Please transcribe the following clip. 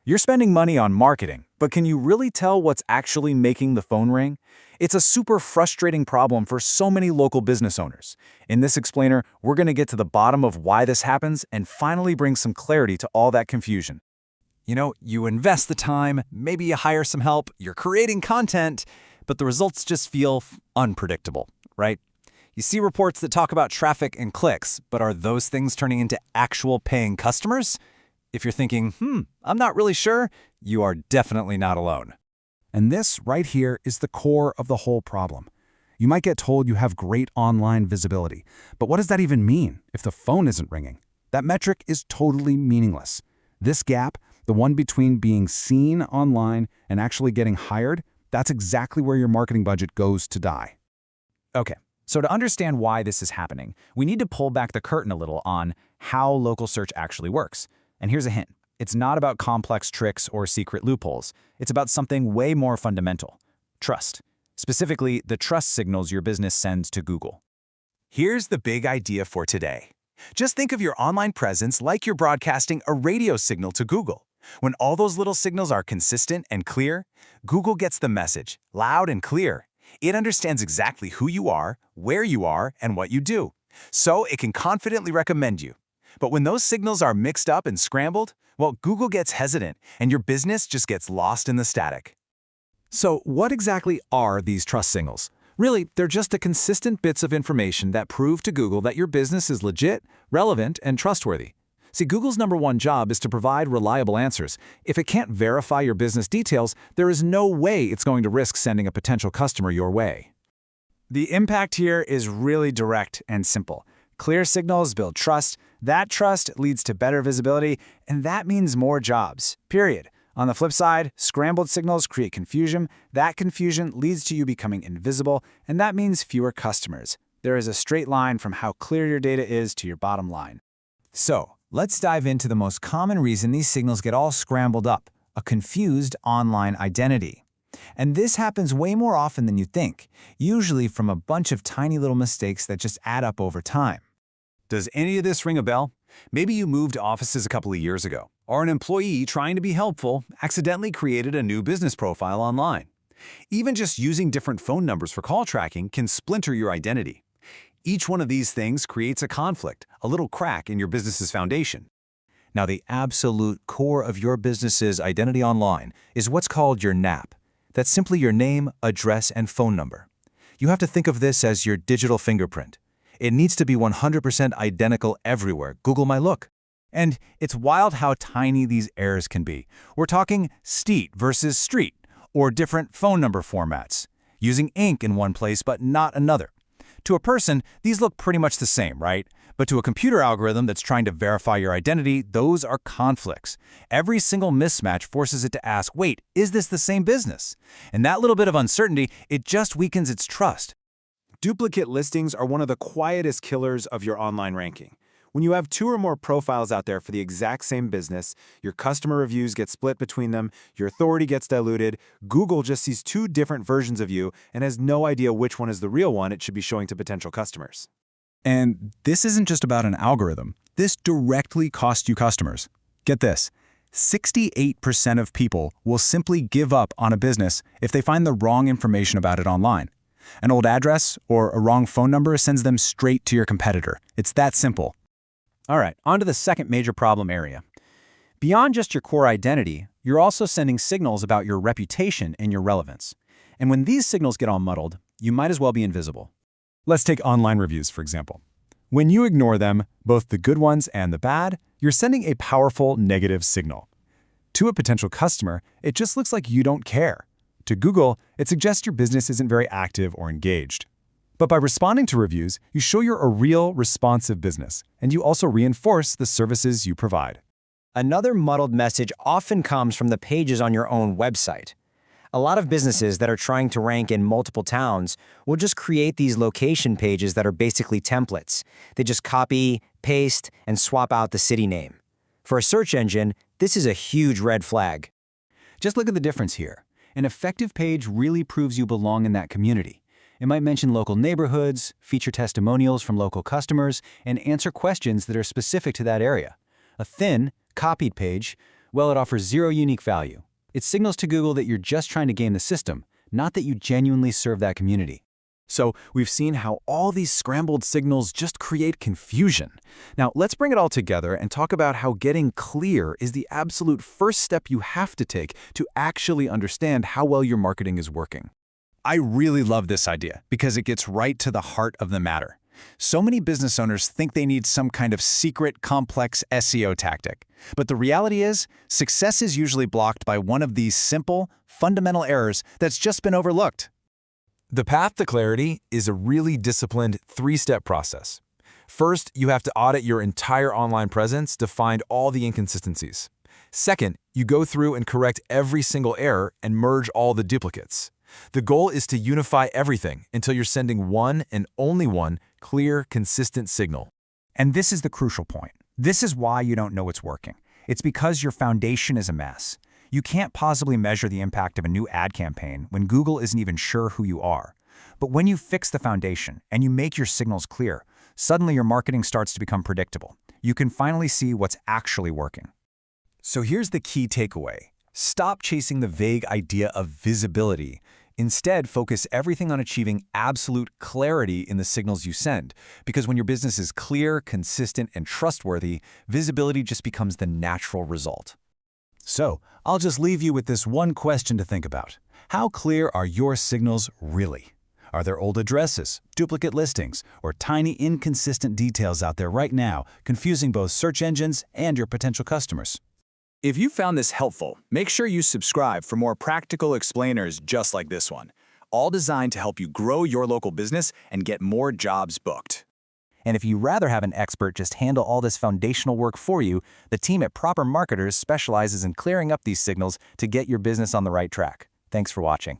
You're spending money on marketing, but can you really tell what's actually making the phone ring? It's a super frustrating problem for so many local business owners. In this explainer, we're going to get to the bottom of why this happens and finally bring some clarity to all that confusion. You invest the time, maybe you hire some help, you're creating content, but the results just feel unpredictable, right? You see reports that talk about traffic and clicks, but are those things turning into actual paying customers? If you're thinking, I'm not really sure, you are definitely not alone. And this right here is the core of the whole problem. You might get told you have great online visibility, but what does that even mean if the phone isn't ringing? That metric is totally meaningless. This gap, the one between being seen online and actually getting hired, that's exactly where your marketing budget goes to die. Okay, so to understand why this is happening, we need to pull back the curtain a little on how local search actually works. And here's a hint. It's not about complex tricks or secret loopholes. It's about something way more fundamental: trust. Specifically, the trust signals your business sends to Google. Here's the big idea for today. Just think of your online presence like you're broadcasting a radio signal to Google. When all those little signals are consistent and clear, Google gets the message, loud and clear. It understands exactly who you are, where you are, and what you do, so it can confidently recommend you. But when those signals are mixed up and scrambled, well, Google gets hesitant, and your business just gets lost in the static. So what exactly are these trust signals? Really, they're just the consistent bits of information that prove to Google that your business is legit, relevant, and trustworthy. See, Google's #1 job is to provide reliable answers. If it can't verify your business details, there is no way it's going to risk sending a potential customer your way. The impact here is really direct and simple. Clear signals build trust, that trust leads to better visibility, and that means more jobs, period. On the flip side, scrambled signals create confusion, that confusion leads to you becoming invisible, and that means fewer customers. There is a straight line from how clear your data is to your bottom line. So, let's dive into the most common reason these signals get all scrambled up: a confused online identity. And this happens way more often than you think, usually from a bunch of tiny little mistakes that just add up over time. Does any of this ring a bell? Maybe you moved offices a couple of years ago, or an employee trying to be helpful accidentally created a new business profile online. Even just using different phone numbers for call tracking can splinter your identity. Each one of these things creates a conflict, a little crack in your business's foundation. Now, the absolute core of your business's identity online is what's called your NAP. That's simply your name, address, and phone number. You have to think of this as your digital fingerprint. It needs to be 100% identical everywhere Google might look. And it's wild how tiny these errors can be. We're talking steet versus street, or different phone number formats, using ink in one place but not another. To a person, these look pretty much the same, right? But to a computer algorithm that's trying to verify your identity, those are conflicts. Every single mismatch forces it to ask, wait, is this the same business? And that little bit of uncertainty, it just weakens its trust. Duplicate listings are one of the quietest killers of your online ranking. When you have 2 or more profiles out there for the exact same business, your customer reviews get split between them, your authority gets diluted, Google just sees 2 different versions of you and has no idea which one is the real one it should be showing to potential customers. And this isn't just about an algorithm. This directly costs you customers. Get this, 68% of people will simply give up on a business if they find the wrong information about it online. An old address or a wrong phone number sends them straight to your competitor. It's that simple. All right, on to the second major problem area. Beyond just your core identity, you're also sending signals about your reputation and your relevance. And when these signals get all muddled, you might as well be invisible. Let's take online reviews, for example. When you ignore them, both the good ones and the bad, you're sending a powerful negative signal. To a potential customer, it just looks like you don't care. To Google, it suggests your business isn't very active or engaged. But by responding to reviews, you show you're a real, responsive business, and you also reinforce the services you provide. Another muddled message often comes from the pages on your own website. A lot of businesses that are trying to rank in multiple towns will just create these location pages that are basically templates. They just copy, paste, and swap out the city name. For a search engine, this is a huge red flag. Just look at the difference here. An effective page really proves you belong in that community. It might mention local neighborhoods, feature testimonials from local customers, and answer questions that are specific to that area. A thin, copied page, Well, it offers zero unique value. It signals to Google that you're just trying to game the system, not that you genuinely serve that community. So we've seen how all these scrambled signals just create confusion. Now let's bring it all together and talk about how getting clear is the absolute first step you have to take to actually understand how well your marketing is working. I really love this idea because it gets right to the heart of the matter. So many business owners think they need some kind of secret, complex SEO tactic. But the reality is, success is usually blocked by one of these simple, fundamental errors that's just been overlooked. The path to clarity is a really disciplined three-step process. First, you have to audit your entire online presence to find all the inconsistencies. Second, you go through and correct every single error and merge all the duplicates. The goal is to unify everything until you're sending one and only one clear, consistent signal. And this is the crucial point. This is why you don't know it's working. It's because your foundation is a mess. You can't possibly measure the impact of a new ad campaign when Google isn't even sure who you are. But when you fix the foundation and you make your signals clear, suddenly your marketing starts to become predictable. You can finally see what's actually working. So here's the key takeaway. Stop chasing the vague idea of visibility. Instead, focus everything on achieving absolute clarity in the signals you send. Because when your business is clear, consistent, and trustworthy, visibility just becomes the natural result. So, I'll just leave you with this one question to think about. How clear are your signals really? Are there old addresses, duplicate listings, or tiny inconsistent details out there right now, confusing both search engines and your potential customers? If you found this helpful, make sure you subscribe for more practical explainers just like this one, all designed to help you grow your local business and get more jobs booked. And if you'd rather have an expert just handle all this foundational work for you, the team at Proper Marketers specializes in clearing up these signals to get your business on the right track. Thanks for watching.